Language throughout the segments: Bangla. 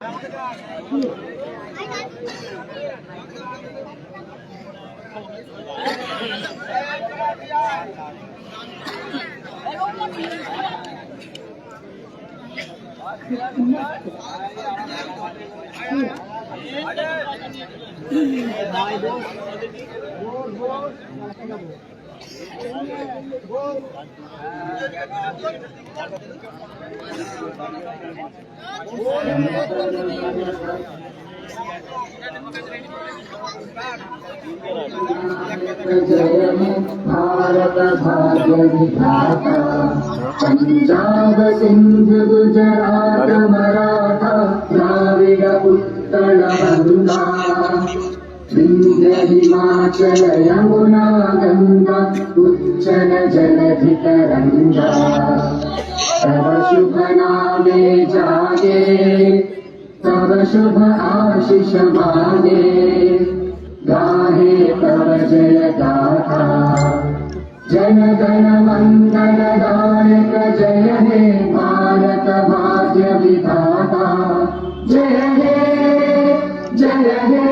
भारत भाग्य विधाता पंजाब सिंध गुजरात मराठा द्राविड उत्कल गंगा विंध्य हिमाचल यमुना गंगा उच्चल जलधि तरंगा तव शुभ नामे जागे तव शुभ आशीष मागे गाहे तव जय गाथा जन गण मंगल दायक जय हे भारत भाग्य विधाता जय हे जय हे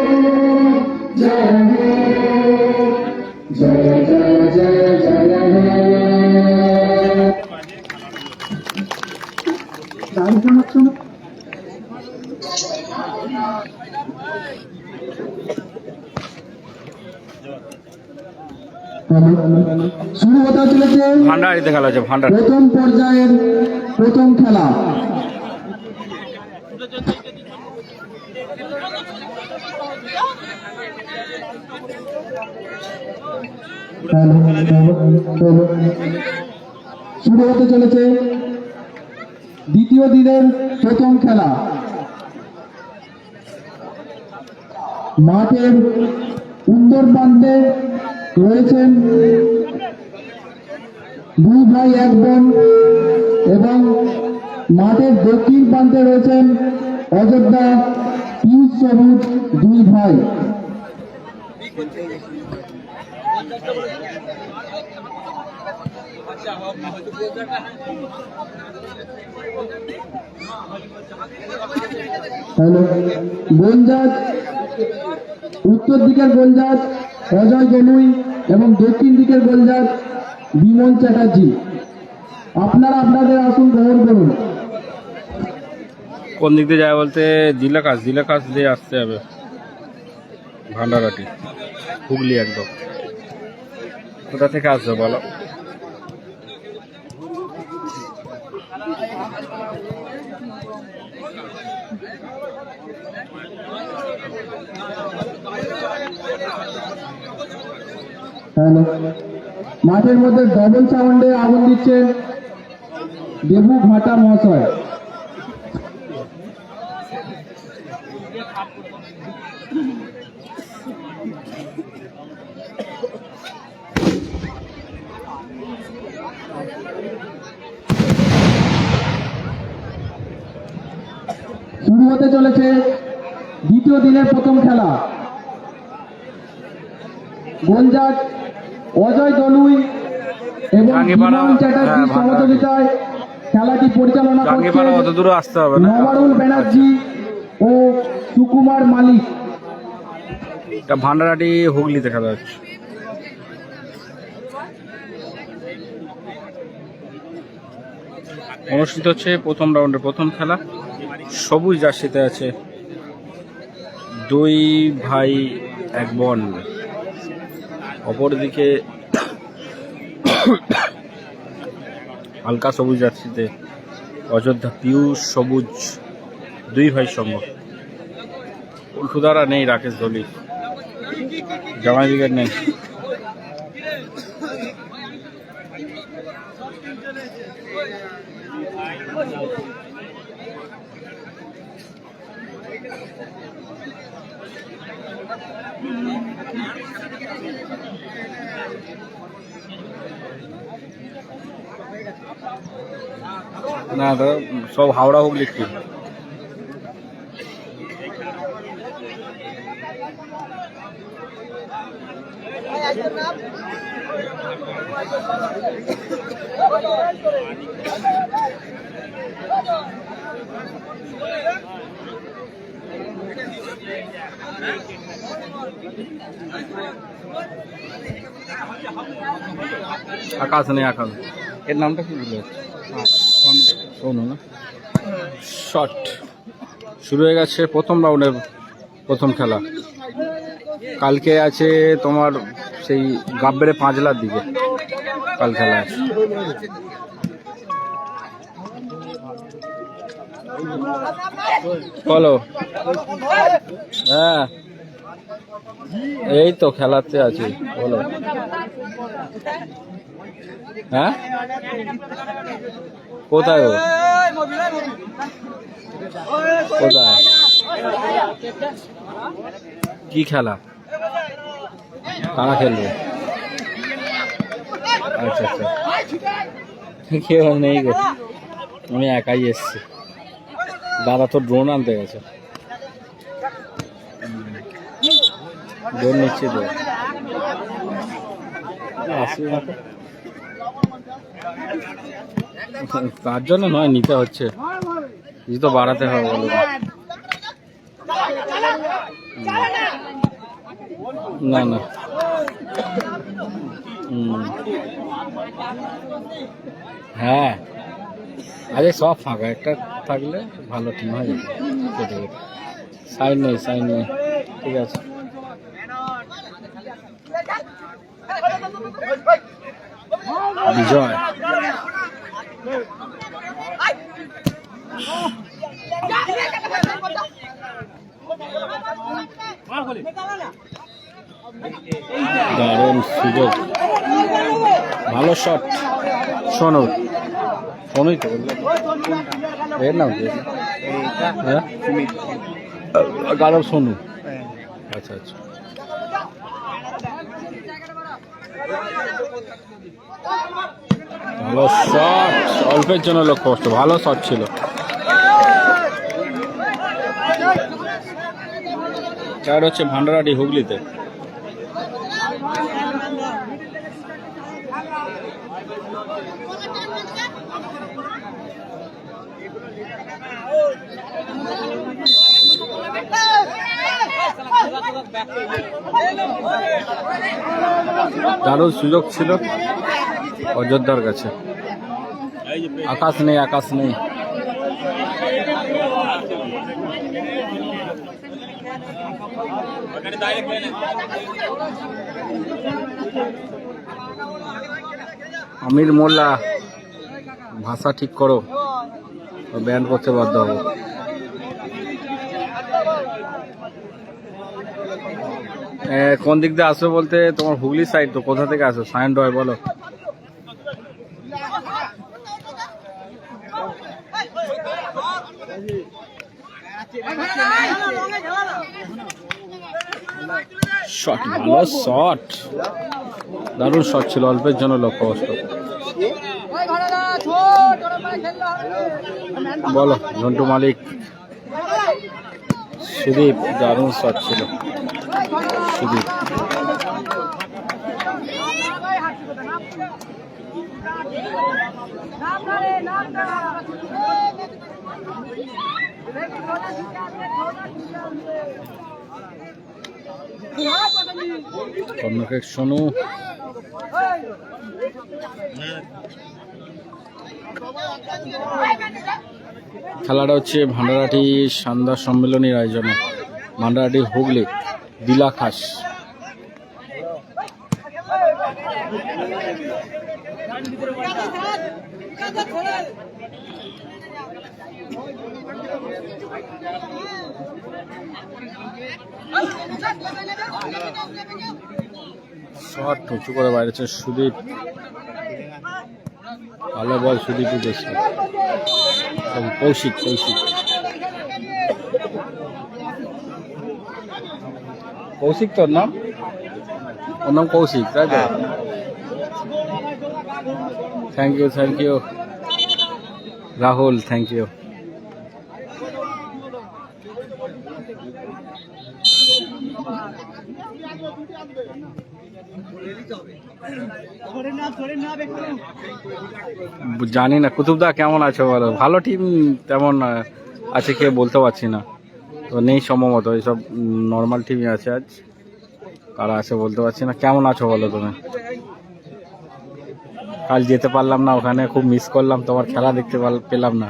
जय हे जय जय जय जय हे শুরু হতে চলেছে ভান্ডারিতে খেলা হচ্ছে ভান্ডার প্রথম পর্যায়ের প্রথম খেলা। শুরু হতে চলেছে দ্বিতীয় দিনের প্রথম খেলা। মাঠের উত্তর প্রান্তে রয়েছেন দুই ভাই এক বোন এবং মাঠের দক্ষিণ প্রান্তে রয়েছেন অযোধ্যা পিউষ সবুজ দুই ভাই। হ্যালো, গোলজাজ উত্তর দিকের গোলজাজ অজয় গনুই এবং দক্ষিণ দিকের গোলজাজ বিমল চ্যাটার্জি। আপনারা আপনাদের আসন গ্রহণ করুন। কোন দিক দিয়ে যায় বলতে দিলাকাশ দিয়ে আসতে হবে ভান্ডারাটি হুগলি একদম। কোথা থেকে আসবে বলো? হ্যালো, মাঠের মধ্যে ডবল সাউন্ডে আগুন দিচ্ছেন দেবু ঘাটা মহাশয়। শুরু হতে চলেছে দ্বিতীয় দিনের প্রথম খেলা। গোলজাজ অজয় দলুই এবং বিমল চ্যাটার্জির সহযোগিতায় খেলাটি পরিচালনা করছেন নবারুল ব্যানার্জি ও সুকুমার মালিক। ভান্ডারাটি হুগলিতে খেলা হচ্ছে। অনুষ্ঠিত হচ্ছে প্রথম রাউন্ডের প্রথম খেলা। সবুজ জার্সিতে আছে দুই ভাই এক বোন, অপরদিকে হালকা সবুজ জার্সিতে অযোধ্যা পিউষ সবুজ দুই ভাই সঙ্গ। উল্টুদারা নেই, রাকেশ ধলি জামাই উইকেট নেই। না সব হাওড়া হুগলি টিম। আকাশ নেই, আকাশ। এর নামটা কি বলে? সোনু না? শট শুরু হয়ে গেছে প্রথম রাউন্ডের প্রথম খেলা। কালকে আছে তোমার সেই গাব্বেরে পাঁচলার দিকে কাল খেলা আছে। বলো। হ্যাঁ এই তো খেলাতে আছি, বলো। হ্যাঁ কোথায় ও? কোথায় কি খেলা? কারা খেলবে? আচ্ছা আচ্ছা, কেউ নেই গো, আমি একাই এসছি। দাদা তো ড্রোন আনতে গেছে, ড্রোন নিচ্ছি তো, আসি না তো। তার জন্য নয়, নিতে হচ্ছে, কিছু তো বাড়াতে হবে বলো। না না হ্যাঁ, আরে সব ফাঁকা, একটা থাকলে ভালো টিম হয়ে যেত। সাইড নেই, সাইড নেই, ঠিক আছে। বিজয় দারুণ সুযোগ, ভালো শট। শোনো, শোনোই তো এর নাম কি? হ্যাঁ গারব সোনু। আচ্ছা আচ্ছা, ভালো শট, অল্পের জন্য লক্ষ্য কষ্ট, ভালো শট ছিল। চার হচ্ছে ভান্ডারাটি হুগলিতে। দারুণ সুযোগ ছিল অযোধ্যার কাছে। আকাশ নেই, আকাশ নেই। আমির মোল্লা, ভাষা ঠিক করো, ব্যান করতে বাধ্য হবো। কোন দিক দিয়ে আসবে বলতে, তোমার হুগলি সাইড তো, কোথা থেকে আসো? সায়ন রয় বলো। শট, ভালো শট, দারুণ শট ছিল, অল্পের জন্য লক্ষ্য কষ্ট। বলো ঝন্টু মালিক, সুদীপ, দারুণ শট ছিল সুদীপ। কর্ণকেশ সোনু, খেলাটা হচ্ছে ভান্ডারাটি সন্ধ্যা সম্মেলনীর আয়োজনে, ভান্ডারাটি হুগলি দিলাখাস। শট উঁচু করে বাইরেছে সুদীপ, ভালো বল সুদীপ উঠেছে। কৌশিক, কৌশিক, কৌশিক তোর নাম? ওর নাম কৌশিক, তাই তো? Thank you, thank you Rahul, thank you. জানি না কুতুবদা কেমন আছো বলো। ভালো টিম তেমন আছে কে বলতে পারছি না, তো নেই সম্ভবত, এইসব নর্মাল টিমই আছে আজ। কারা আছে বলতে পারছি না। কেমন আছো বলো তুমি? কাল যেতে পারলাম না ওখানে, খুব মিস করলাম, তোমার খেলা দেখতে পেলাম না।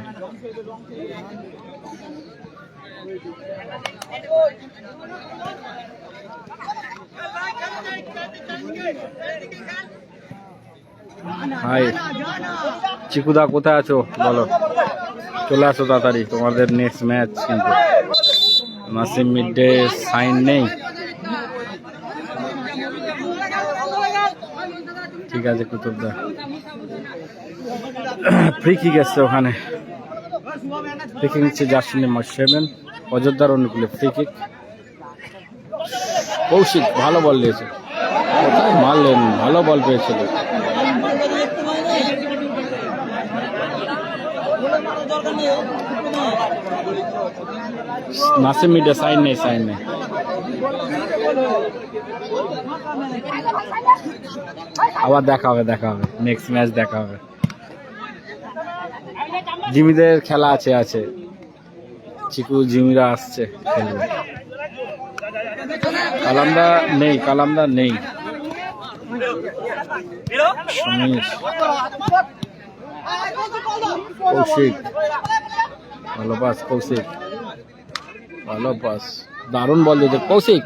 হাই চিকুদা, কোথায় আছো বলো? চলে আসো তাড়াতাড়ি, তোমাদের নেক্সট ম্যাচ কিন্তু। নাসিম মিড ডে সাইন নেই, ঠিক আছে। কুতুবদা ফ্রি কিক এসছে ওখানে, ফ্রি কিক নিচ্ছে জার্সি নাম্বার 7 অযোধ্যার অনুকূলে ফ্রি কিক। কৌশিক ভালো বল দিয়েছে, কোথায় মারলেন, ভালো বল পেয়েছিল। নাসিম মিডিয়া সাইন নেই, সাইন নেই। আবার দেখা হবে, দেখা হবে, নেক্সট ম্যাচ দেখা হবে। জিমিদের খেলা আছে, চিকু জিমিরা আসছে খেলবে। কালামদা নেই। সমীর, কৌশিক, ভালো পাস কৌশিক, ভালো পাস, দারুণ বল দিতে কৌশিক।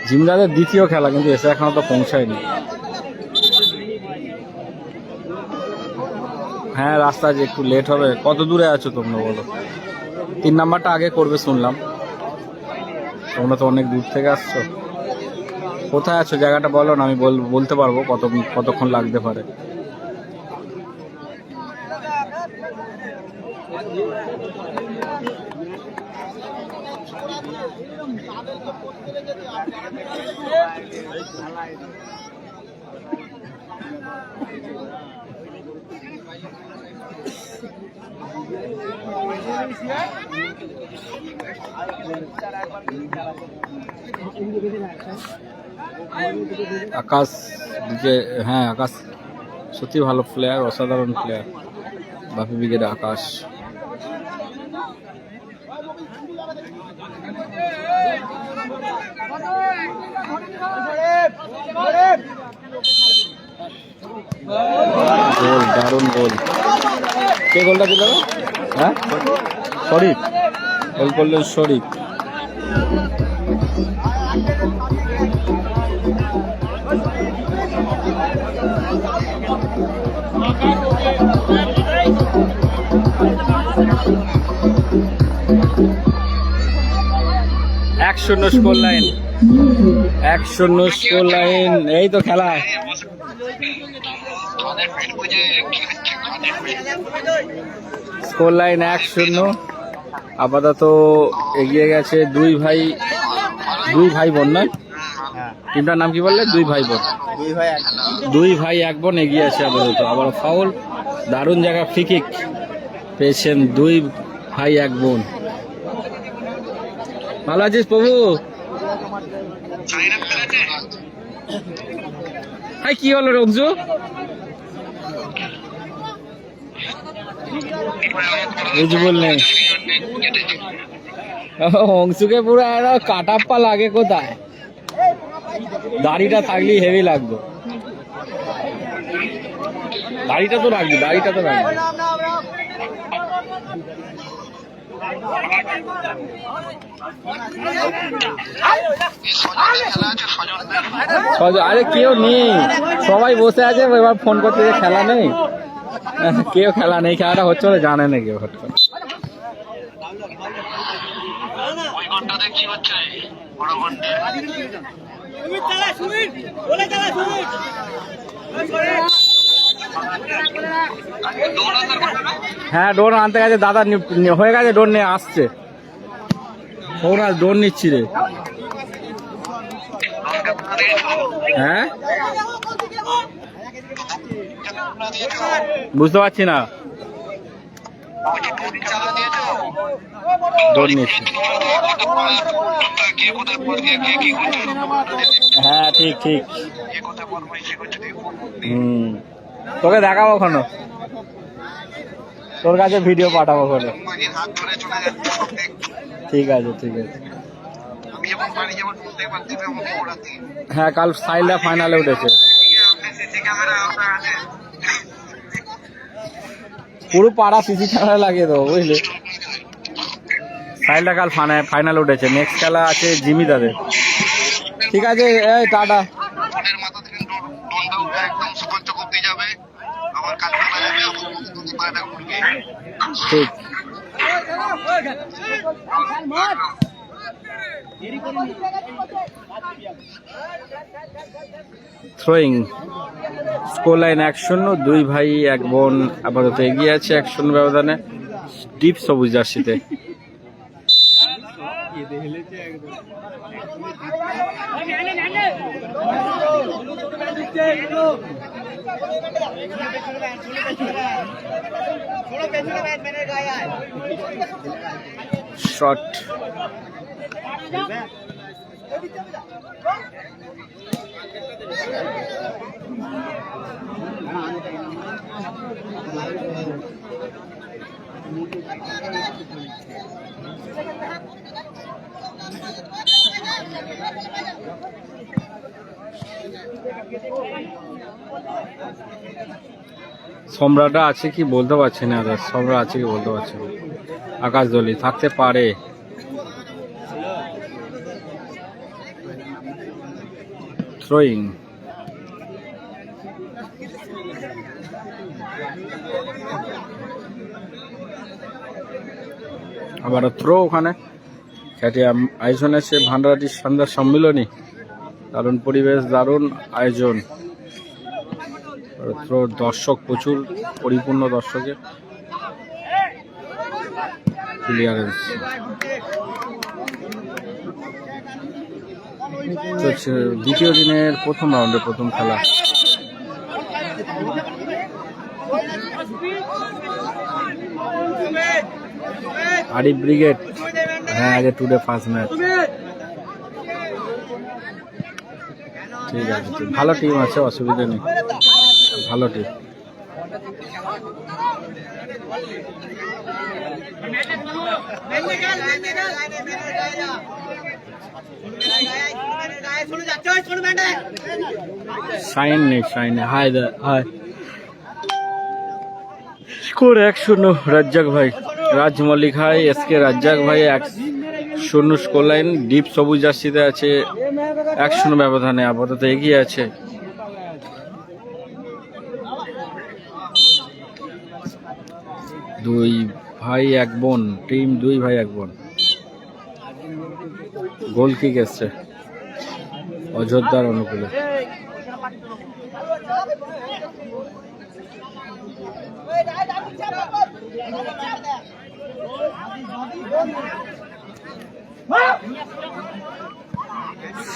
জিমদাদের দ্বিতীয় খেলা, কিন্তু এসে এখনো তো পৌঁছায়নি। হ্যাঁ, রাস্তা যে একটু লেট হবে। কত দূরে আছো তোমরা বলো? 3 নাম্বারটা আগে করবে শুনলাম, তোমরা তো অনেক দূর থেকে আসছো। কোথায় আছো জায়গাটা বলো না, আমি বলতে পারবো কতক্ষণ লাগতে পারে। আকাশ দিকে, হ্যাঁ আকাশ সত্যি ভালো প্লেয়ার, অসাধারণ প্লেয়ার। বাপি ব্রিগেডে আকাশ। গোল, দারুণ গোল। কে গোলটা দিল? হ্যাঁ, শরীফ গোল করলেন, শরীফ। এক 1-0 স্কোর লাইন, 1-0 স্কোর লাইন। এই তো খেলা, স্কোর লাইন 1-0। আপাতত এগিয়ে গেছে দুই ভাই বোন, নয় টিমটার নাম কি বললে? দুই ভাই এক বোন এগিয়ে আছে আপাতত। আবার ফাউল, দারুণ জায়গা, ফ্রি কিক পেয়েছেন দুই ভাই এক বোন। ভালো আছিস প্রভু? হাই, কি হলো রঞ্জু? বুঝবল নেই, অংশুকে পুরো কাটাপ্পা লাগে কোথায়? দাড়িটা থাকলেই হেভি লাগতো। দাড়িটা তো রাখবি। আরে কেউ নেই, সবাই বসে আছে, এবার ফোন করতে যে খেলা নেই, কেউ খেলা নেই, খেলাটা হচ্ছে না জানে না কেউ। হট করে হ্যাঁ, ডোর আনতে গেছে দাদা, হয়ে গেছে, ডোর নিয়ে আসছে। ওরা ডোর নিচ্ছি রে। হ্যাঁ, বুঝতে পারছি না, ডোর নিচ্ছি। হ্যাঁ, ঠিক। তোকে দেখাবো ওখানে। তোর কাছে ভিডিও পাঠাবো করে। মাঝির হাত ধরে চলে যাচ্ছে সব দেখছি। ঠিক আছে ঠিক আছে। আমি যখন বাড়ি যাবো বুঝতে পারছি না আমার ওরাতে হ্যাঁ কাল সাইলটা ফাইনালে উঠেছে। আপনি সিসি ক্যামেরা আপনার আছে পুরো পাড়া সিসি ক্যামেরা লাগিয়ে দেবো বুঝলি। সাইলটা কাল ফাইনালে উঠেছে, নেক্সট খেলা আছে জিমিদাদের। ঠিক আছে এই টাটা। ফোনের মাথা থেকে ডন্ডা উঠে একদম সুপার চক অব্দি যাবে, আবার কাল খেলা যাবে, আবার প্রতিদ্বন্দ্বী পায়রা ঘুরবে। ঠিক। থ্রোয়িং স্কোর লাইন 1-0, 2 ভাই 1 বোন আপাতত এগিয়ে আছে 1-0 ব্যবধানে ডিপ সবুজ জার্সিতে। শট সম্রাটটা আছে কি বলতে পারছি না, সম্রাট আছে কি বলতে পারছি না। আকাশদলি থাকতে পারে। থ্রোয়িং আবার থ্রো ওখানে খ্যাতি আয়োজন আছে ভান্ডারাটি সন্ধ্যা সম্মিলনী, দারুণ পরিবেশ, দারুণ আয়োজন। থ্রো দর্শক প্রচুর, পরিপূর্ণ দর্শকে ক্লিয়ারেন্স চলছে। দ্বিতীয় দিনের প্রথম রাউন্ডে প্রথম খেলা। আরিফ ব্রিগেড, হ্যাঁ আগে টুডে ফার্স্ট ম্যাচ। ঠিক আছে, ভালো টিম আছে, অসুবিধা নেই, ভালো টিম। সাইন নেই, সাইনে হাই হাই। স্কোর 1-0 রাজ্জাক ভাই, রাজ মল্লিক হাই, এসকে রাজ্জাক ভাই 1-0 স্কোর লাইন। ডিপ সবুজ জার্সিতে আছে 1-0 ব্যবধানে আপাতত এগিয়ে আছে। দুই ভাই 1 বোন টিম, 2 ভাই 1 বোন। গোল কিক এসছে অযোধ্যার অনুকূলে।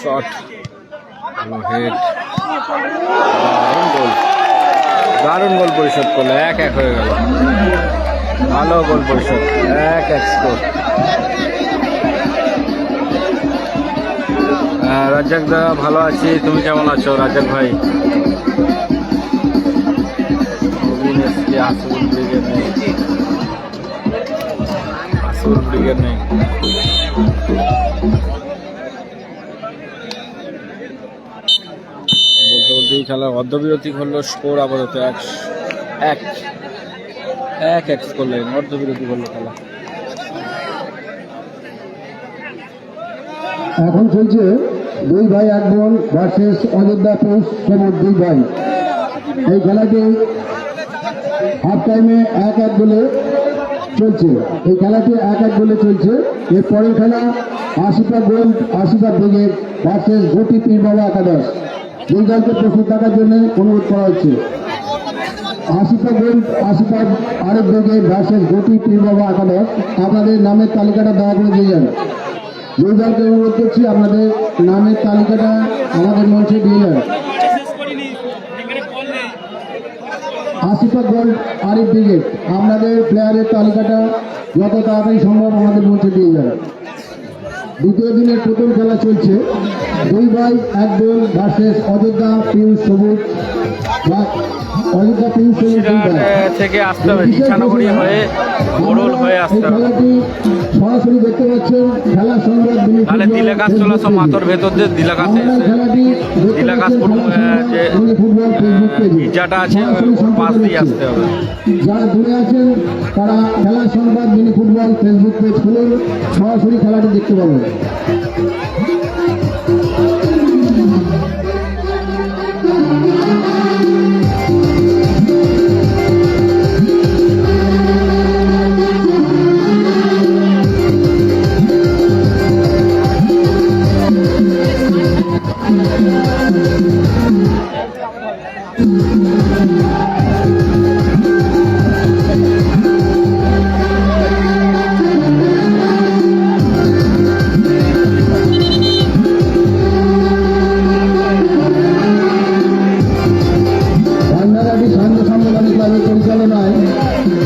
শট, হেড, দারুণ গোল পরিশোধ করলো, 1-1 হয়ে গেল। ভালো গোল পরিশোধ, 1-1 স্কোর। রাজ্জাক দা ভালো আছি, তুমি কেমন আছো রাজ্জাক ভাই? আসল ব্রিগেড নেই, আসল ব্রিগেড নেই। বলতে বলতে এই খেলার অর্ধবিরতি হলো, স্কোর আপাতত 1-1 স্কোর লাইন, অর্ধবিরতি হলো খেলা। এখন চলছে 2 ভাই 1 বোন ভার্সেস অযোধ্যা পুরুষ সবুজ 2 ভাই। এই খেলাটি হাফ টাইমে 1-1 বলে চলছে। এই খেলাটি 1-1 বলে চলছে। এর পরের খেলা Ashifa gold Ashifa brigade versus গতি পীর বাবা একাদশ। দুই দলকে প্রস্তুত থাকার জন্য অনুরোধ করা হচ্ছে। Ashifa gold Ashifa Arif brigade versus গতি পীর বাবা একাদশ। আপনাদের নামের তালিকাটা দয়া করে দিয়ে যান। দুই দলকে অনুরোধ করছি আপনাদের নামের তালিকাটা আমাদের মঞ্চে দিয়ে যান। আশিফা গোল্ড আরিফ ব্রিগেড, আপনাদের প্লেয়ারের তালিকাটা যত তাড়াতাড়ি সম্ভব আমাদের মঞ্চে দিয়ে যান। দ্বিতীয় দিনের প্রথম খেলা চলছে 2 ভাই 1 বোন ভার্সেস অযোধ্যা পিউষ সবুজ। অযোধ্যা প্রিন্স এবং দুই বসিরহাট ভাই। থেকে আসতে হবে, ইচ্ছানগরী হয়ে মোড়ল হয়ে আসতে হবে। খেলাটি সরাসরি দেখতে পাচ্ছেন খেলা সংবাদ তাহলে দিলাকাশ চলে আসো, মাথর ভেতর দিয়ে দিলাকাশে এসে দিলাকাশপুর যে গির্জাটা আছে ওর পাশ দিয়ে আসতে হবে। যারা দূরে আছেন তারা খেলা সংবাদ মিনি ফুটবল ফেসবুক পেজ খুলুন, সরাসরি খেলাটি দেখতে পাবেন। রান্নাঘাটি সান্ধ্য সম্মেলনী ক্লাবের পরিচালনায়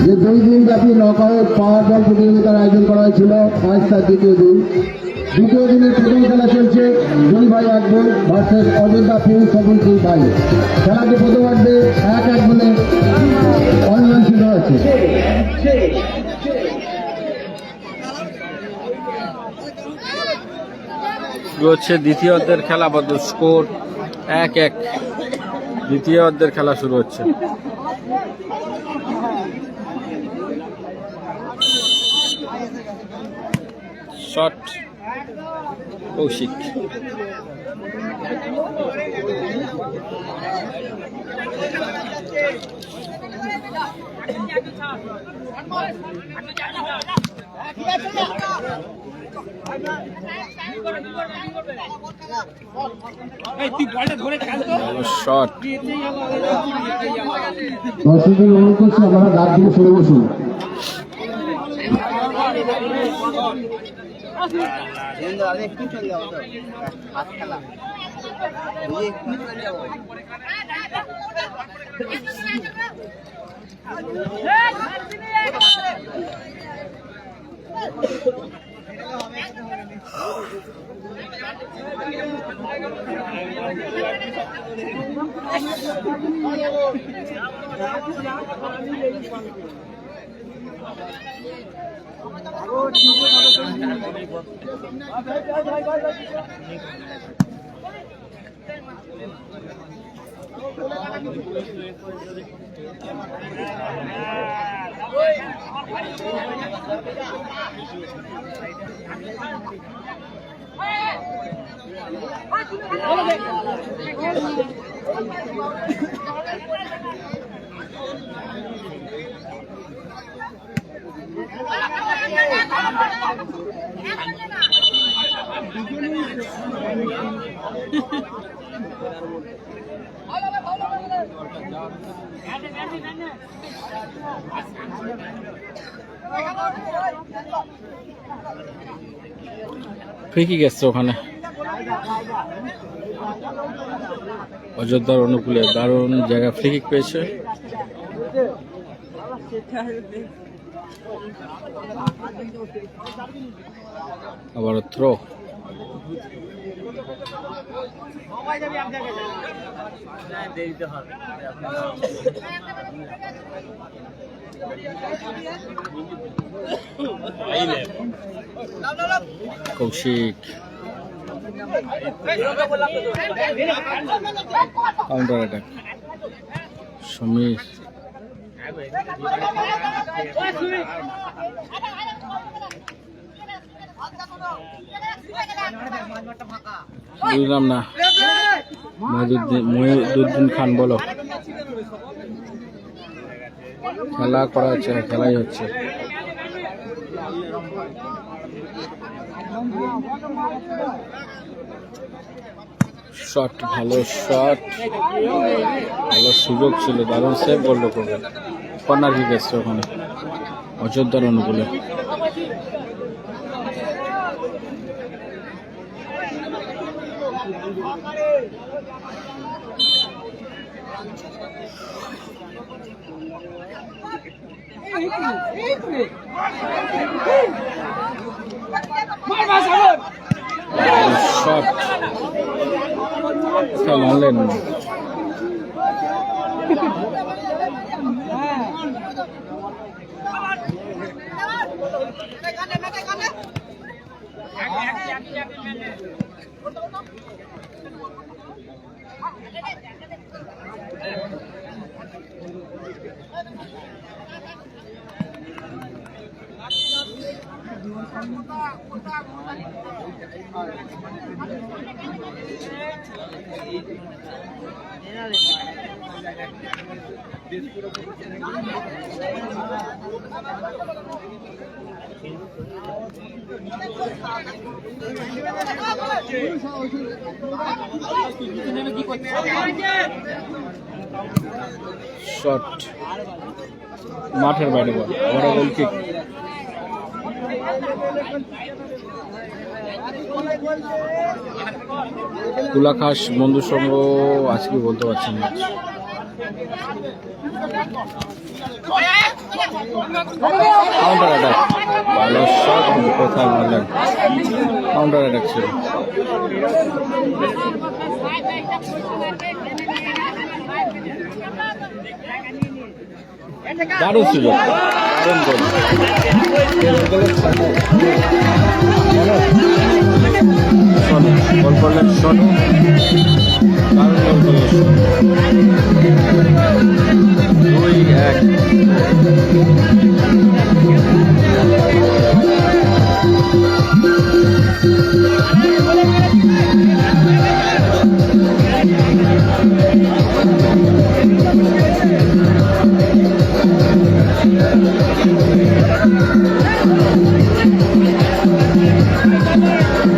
যে 2 দিনব্যাপী নকআউট পাওয়ার বল প্রতিযোগিতার আয়োজন করা হয়েছিল, আজ তার দ্বিতীয় দিন। দ্বিতীয় দিনের প্রথম খেলা চলছে দুই ভাই আকবর ভার্সেস অযোধ্যা প্রিন্স এবং দুই ভাই। খেলাটি প্রথমার্ধে 1-1 বলে অমীমাংসিত হয়েছে। শুরু হচ্ছে দ্বিতীয় অর্ধের খেলা, বদল স্কোর 1-1। দ্বিতীয় অর্ধের খেলা শুরু হচ্ছে। শট কৌশিক, শট দর্শকদের অনুরোধ করছি আপনারা গাছ থেকে সরে বসুন। ফ্রি কিক এসছে ওখানে অযোধ্যার অনুকূলে, দারুণ জায়গা ফ্রি কিক পেয়েছে। আবার throw, Kaushik counter attack, Samir বুঝলাম না, মহিউদ্দিন খান বলো। খেলা করা হচ্ছে, খেলাই হচ্ছে। শট, ভালো শট, ভালো সুযোগ ছিল, দারুণ সেভ করলো করবে। কর্নার কিক এসছে ওখানে অযোধ্যার অনুকূলে। শট খেলালেন শট মাঠের বাইরে বল, বড় গোল কিক। তুলাখাস বন্ধু সংঘ আজকে বলতে পারছেন না। কাউন্টার অ্যাটাক, ভালো শট, কোথায় মারলেন, কাউন্টার অ্যাটাক ছিল। দারুণ ছিল, দারুণ গোল। গোল করলেন সোনু, দারুণ গোল করলেন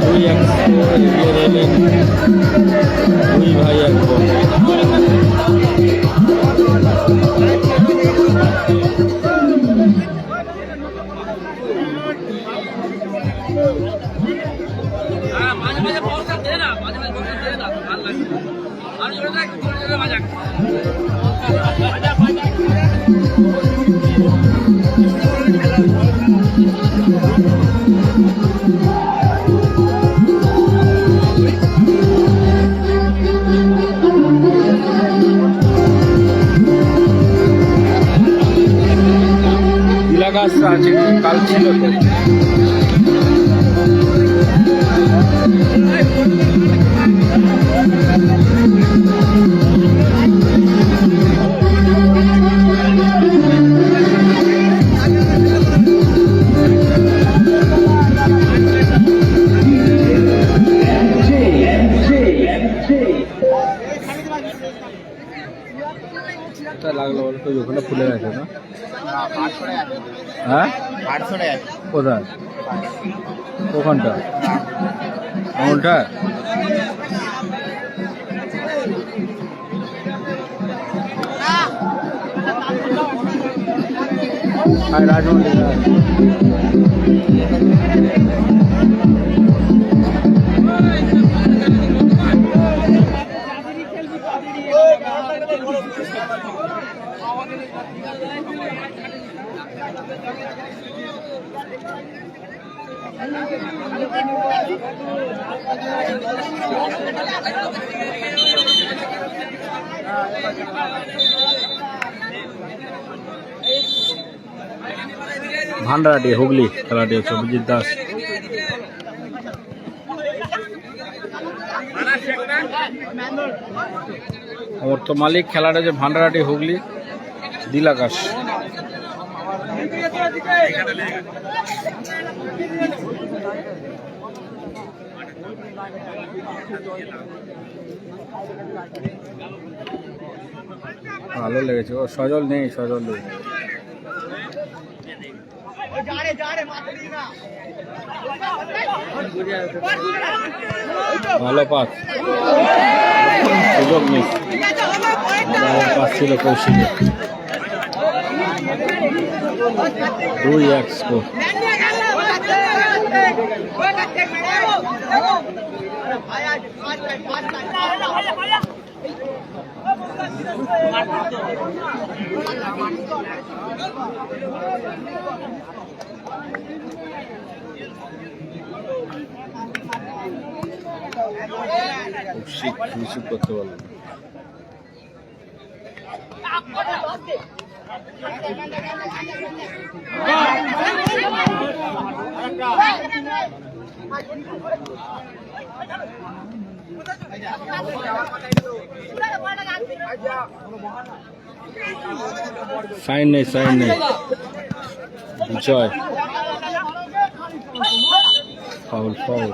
2-1। দুই ভাই এক বোন। গাছটা আছে, কাল ছিল তো। লাগলো বলো তো, ওখানে ফুলে গেছে না? হ্যাঁ, কোথায়? ওখানটা এমনটা রাজমন্ডি। ভান্ডারাটি হুগলি খেলাটি হচ্ছে অভিজিৎ দাস। অমর্ত্য মালিক, খেলাটা যে ভান্ডারাটি হুগলি দিলাকাশ। ভালো লেগেছে। ও সজল নেই, সজল নেই। ভালো পাস, সুযোগ মিস, পাস ছিল কৌশিক। 2-1 স্কোর। রিসিভ করতে পারলো। সাইন নেই, সাইন নেই। বিজয় ফাউল, ফাউল।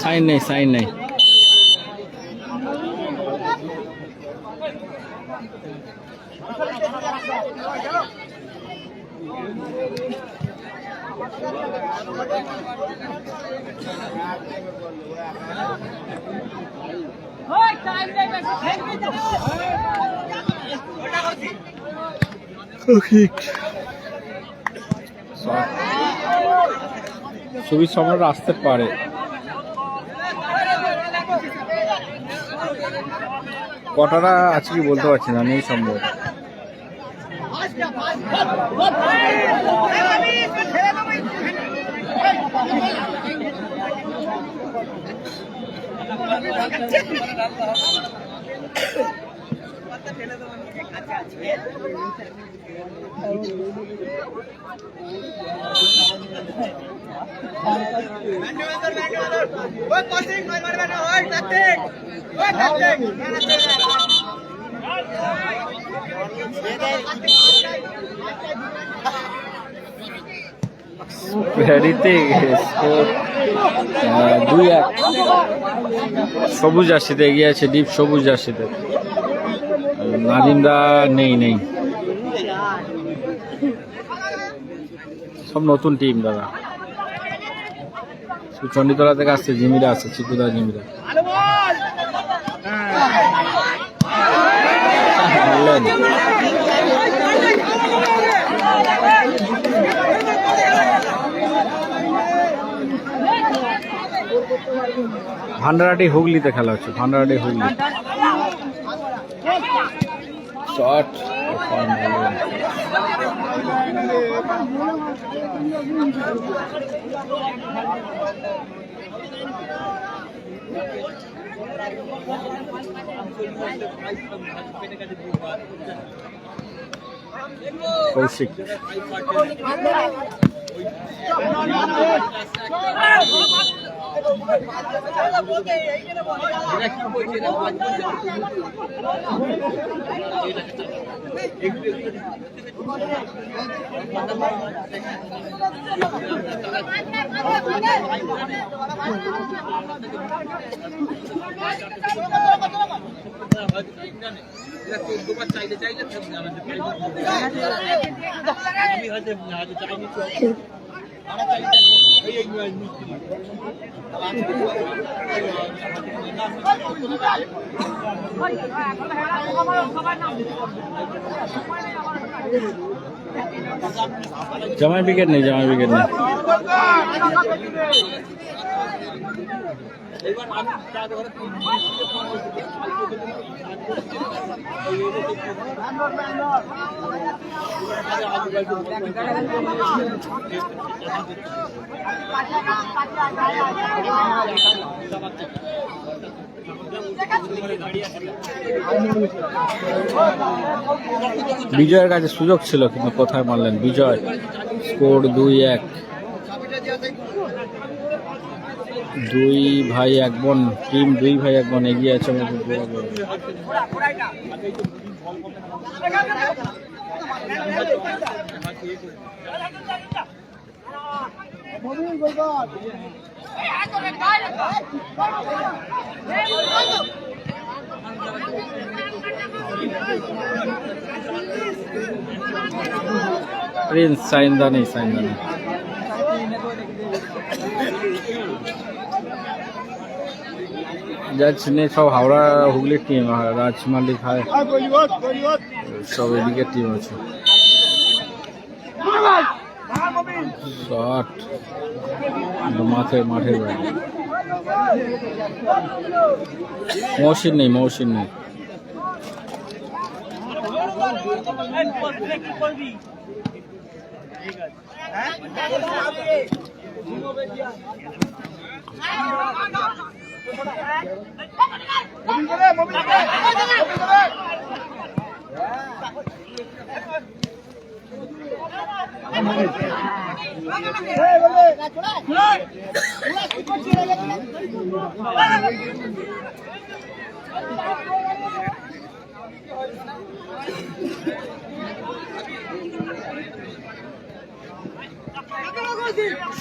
সাইন নেই, সাইন নেই। ছবি সম্রাট আসতে পারে। কটারা আছে কি বলতে পারছি না, নেই সম্ভব। সবুজ জার্সিতে এগিয়ে আছে, ডিপ সবুজ জার্সিতে। নাদিমদা নেই, নেই, সব নতুন টিম দাদা। চণ্ডীতলা থেকে আসছে, জিমিরা আসছে, চিকুদা জিমিরা। ভান্ডারহাটি হুগলিতে খেলা হচ্ছে, ভান্ডারহাটি হুগলি। শট কৌশিক। জামাই উইকেট নেই, জামাই উইকেট নেই। বিজয়ের কাছে সুযোগ ছিল কিন্তু কোথায় মারলেন বিজয়। স্কোর 2-1। দুই ভাই এক বোন টিম, দুই ভাই এক বোন এগিয়ে আছে। প্রিন্স সাইন্দা নেই, সাইন্দা নেই। যাচ্ছে সব হাওড়া হুগলির টিম, রাজ মালিক হয় সব এদিকের টিম আছে। শট মাঠের বাইরে। মহসিন নেই, মহসিন নেই। ঠিক আছে।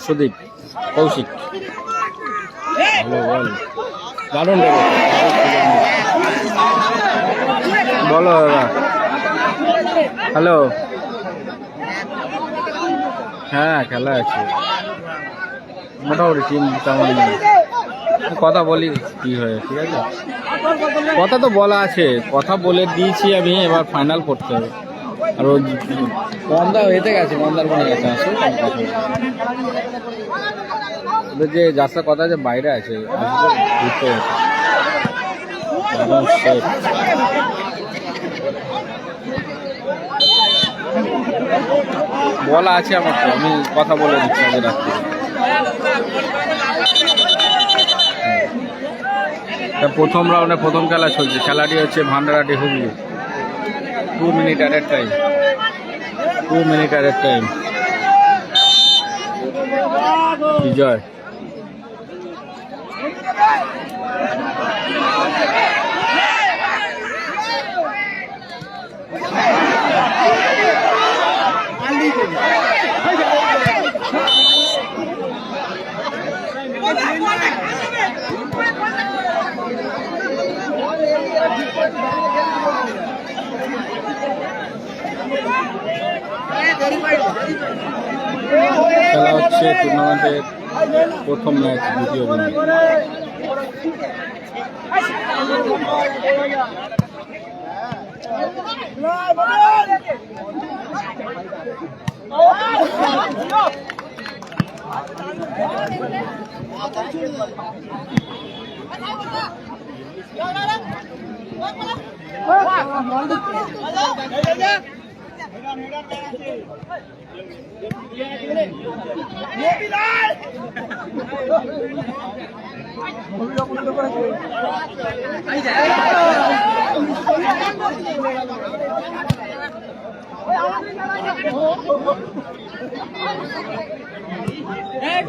সুদীপ, কৌশিক, ভালো বল, দারুণ বলো দাদা। হ্যালো, হ্যাঁ খেলা আছে মোটামুটি, টিম তেমন নেই। কথা বলি কি হয়, ঠিক আছে, কথা তো বলা আছে, কথা বলে দিয়েছি আমি, এবার ফাইনাল করতে হবে। আর ও মন্দা হয়েতে গেছে, মন্দারমণি গেছে, আসো যে যার সাথে কথা আছে বাইরে আছে, ঘুরতে গেছে। বলা আছে আমার, তো আমি কথা বলে দিচ্ছি আগে রাত্রে। প্রথম রাউন্ডে প্রথম খেলা চলছে, খেলাটি হচ্ছে Bhandarhati Hooghly. 2 minute at a time, 2 minute at a time. Vijay খেলা হচ্ছে টুর্নামেন্টের প্রথম ম্যাচ, দ্বিতীয় দিন।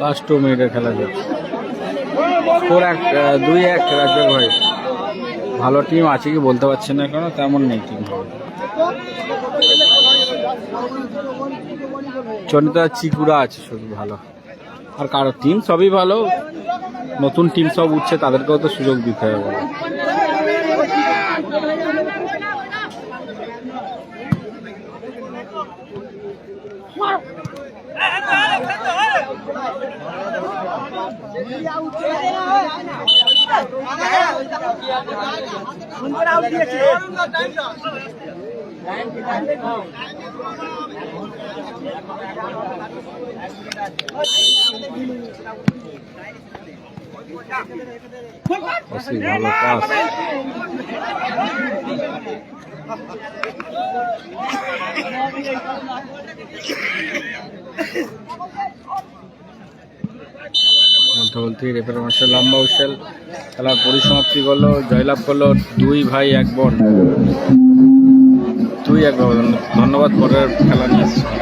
লাস্ট 2 মিনিটের খেলা যাচ্ছে, স্কোর 2-1 রাখবে ভাই। ভালো টিম আছে কি বলতে পারছি না, কেন তেমন নেই টিম। চনিতা চিকুরা আছে শুধু ভালো, আর কারো টিম সবই ভালো, নতুন টিম সব উঠছে, তাদেরকেও তো সুযোগ দিতে হবে। ভালো পাস, বলতে বলতে রেফারি মাস্টার লম্বা উইসেল, খেলার পরিসমাপ্তি করলো, জয়লাভ করলো 2 ভাই 1 বোন। 2-1। ধন্যবাদ, পরের খেলা নিয়ে আসছি।